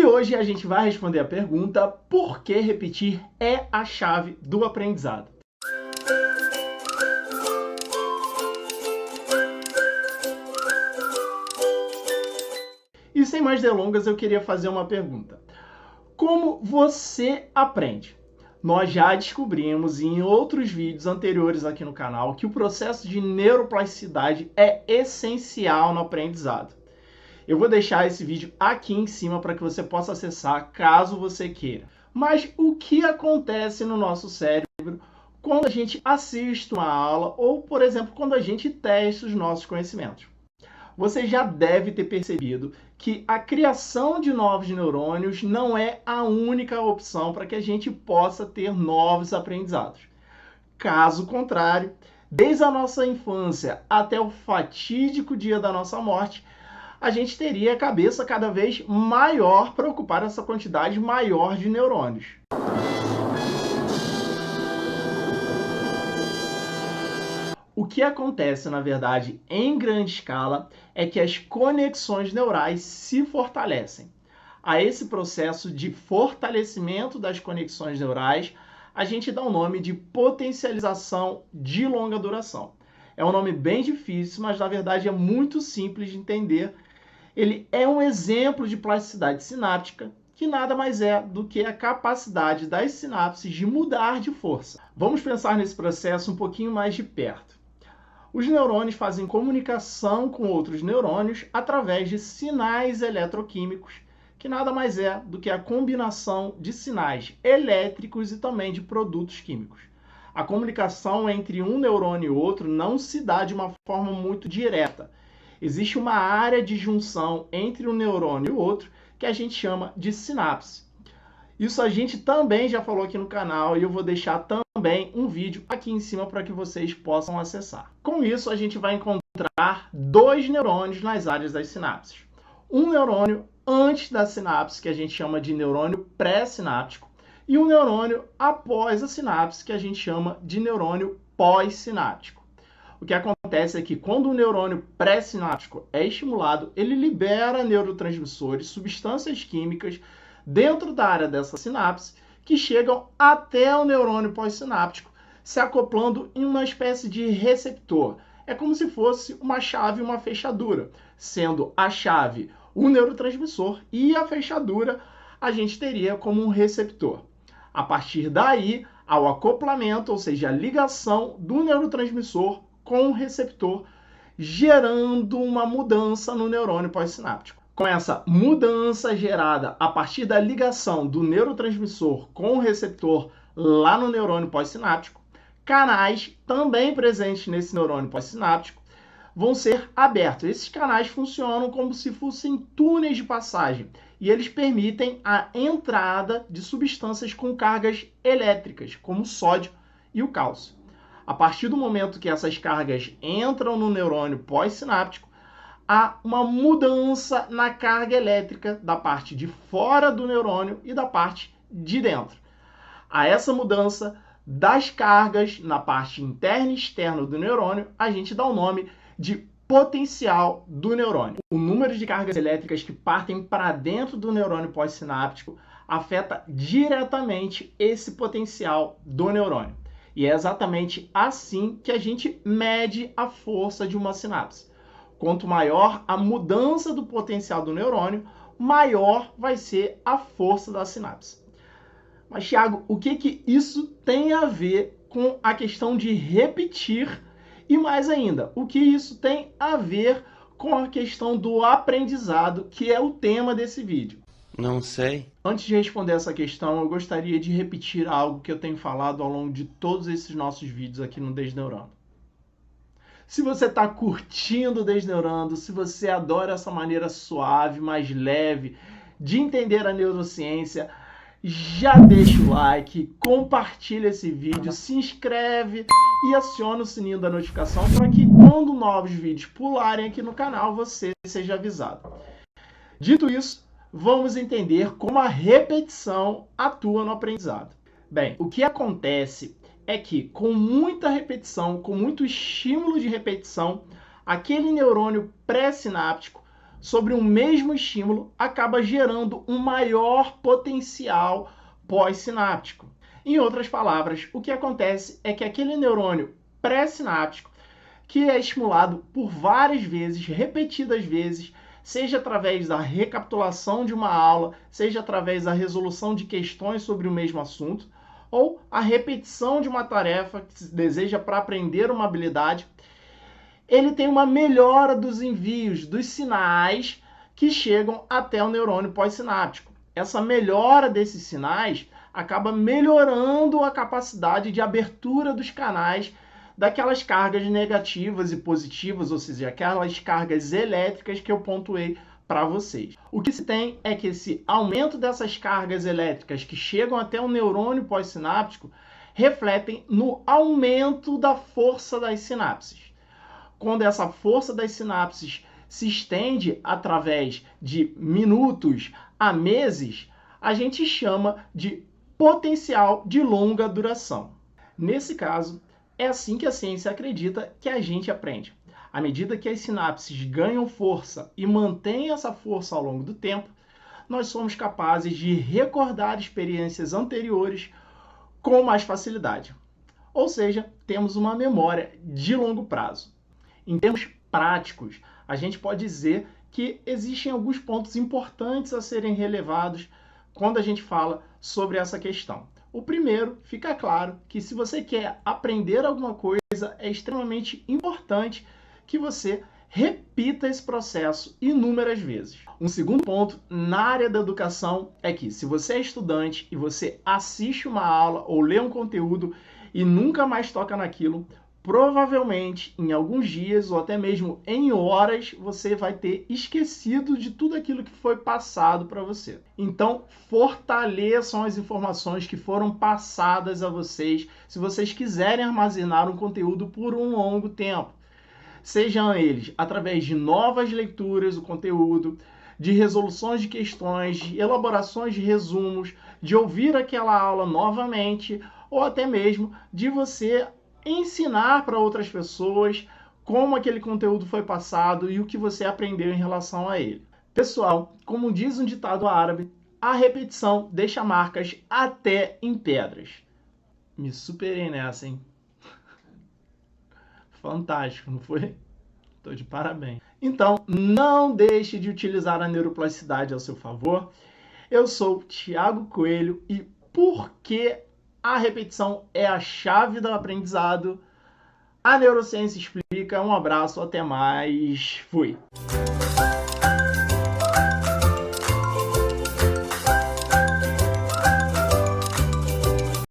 hoje a gente vai responder a pergunta: por que repetir é a chave do aprendizado? E sem mais delongas, eu queria fazer uma pergunta. Como você aprende? Nós já descobrimos em outros vídeos anteriores aqui no canal que o processo de neuroplasticidade é essencial no aprendizado. Eu vou deixar esse vídeo aqui em cima para que você possa acessar caso você queira. Mas o que acontece no nosso cérebro quando a gente assiste uma aula ou, por exemplo, quando a gente testa os nossos conhecimentos? Você já deve ter percebido que a criação de novos neurônios não é a única opção para que a gente possa ter novos aprendizados. Caso contrário, desde a nossa infância até o fatídico dia da nossa morte, a gente teria a cabeça cada vez maior para ocupar essa quantidade maior de neurônios. O que acontece, na verdade, em grande escala, é que as conexões neurais se fortalecem. A esse processo de fortalecimento das conexões neurais, a gente dá o nome de potencialização de longa duração. É um nome bem difícil, mas na verdade é muito simples de entender. Ele é um exemplo de plasticidade sináptica, que nada mais é do que a capacidade das sinapses de mudar de força. Vamos pensar nesse processo um pouquinho mais de perto. Os neurônios fazem comunicação com outros neurônios através de sinais eletroquímicos, que nada mais é do que a combinação de sinais elétricos e também de produtos químicos. A comunicação entre um neurônio e outro não se dá de uma forma muito direta. Existe uma área de junção entre um neurônio e o outro que a gente chama de sinapse. Isso a gente também já falou aqui no canal e eu vou deixar também um vídeo aqui em cima para que vocês possam acessar. Com isso, a gente vai encontrar dois neurônios nas áreas das sinapses. Um neurônio antes da sinapse, que a gente chama de neurônio pré-sináptico, e um neurônio após a sinapse, que a gente chama de neurônio pós-sináptico. O que acontece é que quando o neurônio pré-sináptico é estimulado, ele libera neurotransmissores, substâncias químicas, dentro da área dessa sinapse, que chegam até o neurônio pós-sináptico, se acoplando em uma espécie de receptor. É como se fosse uma chave e uma fechadura, sendo a chave o neurotransmissor e a fechadura a gente teria como um receptor. A partir daí, ao acoplamento, ou seja, a ligação do neurotransmissor com o receptor, gerando uma mudança no neurônio pós-sináptico. Com essa mudança gerada a partir da ligação do neurotransmissor com o receptor lá no neurônio pós-sináptico, canais também presentes nesse neurônio pós-sináptico vão ser abertos. Esses canais funcionam como se fossem túneis de passagem e eles permitem a entrada de substâncias com cargas elétricas, como o sódio e o cálcio. A partir do momento que essas cargas entram no neurônio pós-sináptico, há uma mudança na carga elétrica da parte de fora do neurônio e da parte de dentro. A essa mudança das cargas na parte interna e externa do neurônio, a gente dá o nome de potencial do neurônio. O número de cargas elétricas que partem para dentro do neurônio pós-sináptico afeta diretamente esse potencial do neurônio. E é exatamente assim que a gente mede a força de uma sinapse. Quanto maior a mudança do potencial do neurônio, maior vai ser a força da sinapse. Mas, Thiago, o que isso tem a ver com a questão de repetir? E mais ainda, o que isso tem a ver com a questão do aprendizado, que é o tema desse vídeo? Não sei. Antes de responder essa questão, eu gostaria de repetir algo que eu tenho falado ao longo de todos esses nossos vídeos aqui no Desneurando. Se você está curtindo o Desneurando, se você adora essa maneira suave, mais leve de entender a neurociência, já deixa o like, compartilha esse vídeo, se inscreve e aciona o sininho da notificação para que quando novos vídeos pularem aqui no canal, você seja avisado. Dito isso, vamos entender como a repetição atua no aprendizado. Bem, o que acontece é que com muita repetição, com muito estímulo de repetição, aquele neurônio pré-sináptico sobre um mesmo estímulo acaba gerando um maior potencial pós-sináptico. Em outras palavras, o que acontece é que aquele neurônio pré-sináptico, que é estimulado por várias vezes, repetidas vezes, seja através da recapitulação de uma aula, seja através da resolução de questões sobre o mesmo assunto, ou a repetição de uma tarefa que se deseja para aprender uma habilidade, ele tem uma melhora dos envios dos sinais que chegam até o neurônio pós-sináptico. Essa melhora desses sinais acaba melhorando a capacidade de abertura dos canais daquelas cargas negativas e positivas, ou seja, aquelas cargas elétricas que eu pontuei para vocês. O que se tem é que esse aumento dessas cargas elétricas que chegam até o neurônio pós-sináptico refletem no aumento da força das sinapses. Quando essa força das sinapses se estende através de minutos a meses, a gente chama de potencial de longa duração. Nesse caso, é assim que a ciência acredita que a gente aprende. À medida que as sinapses ganham força e mantêm essa força ao longo do tempo, nós somos capazes de recordar experiências anteriores com mais facilidade. Ou seja, temos uma memória de longo prazo. Em termos práticos, a gente pode dizer que existem alguns pontos importantes a serem relevados quando a gente fala sobre essa questão. O primeiro, fica claro que se você quer aprender alguma coisa, é extremamente importante que você repita esse processo inúmeras vezes. Um segundo ponto na área da educação é que se você é estudante e você assiste uma aula ou lê um conteúdo e nunca mais toca naquilo, provavelmente em alguns dias ou até mesmo em horas você vai ter esquecido de tudo aquilo que foi passado para você. Então, fortaleçam as informações que foram passadas a vocês se vocês quiserem armazenar um conteúdo por um longo tempo. Sejam eles através de novas leituras do conteúdo, de resoluções de questões, de elaborações de resumos, de ouvir aquela aula novamente, ou até mesmo de você ensinar para outras pessoas como aquele conteúdo foi passado e o que você aprendeu em relação a ele. Pessoal, como diz um ditado árabe, a repetição deixa marcas até em pedras. Me superei nessa, hein? Fantástico, não foi? Estou de parabéns. Então, não deixe de utilizar a neuroplasticidade ao seu favor. Eu sou Thiago Coelho e por que a repetição é a chave do aprendizado? A neurociência explica. Um abraço, até mais. Fui.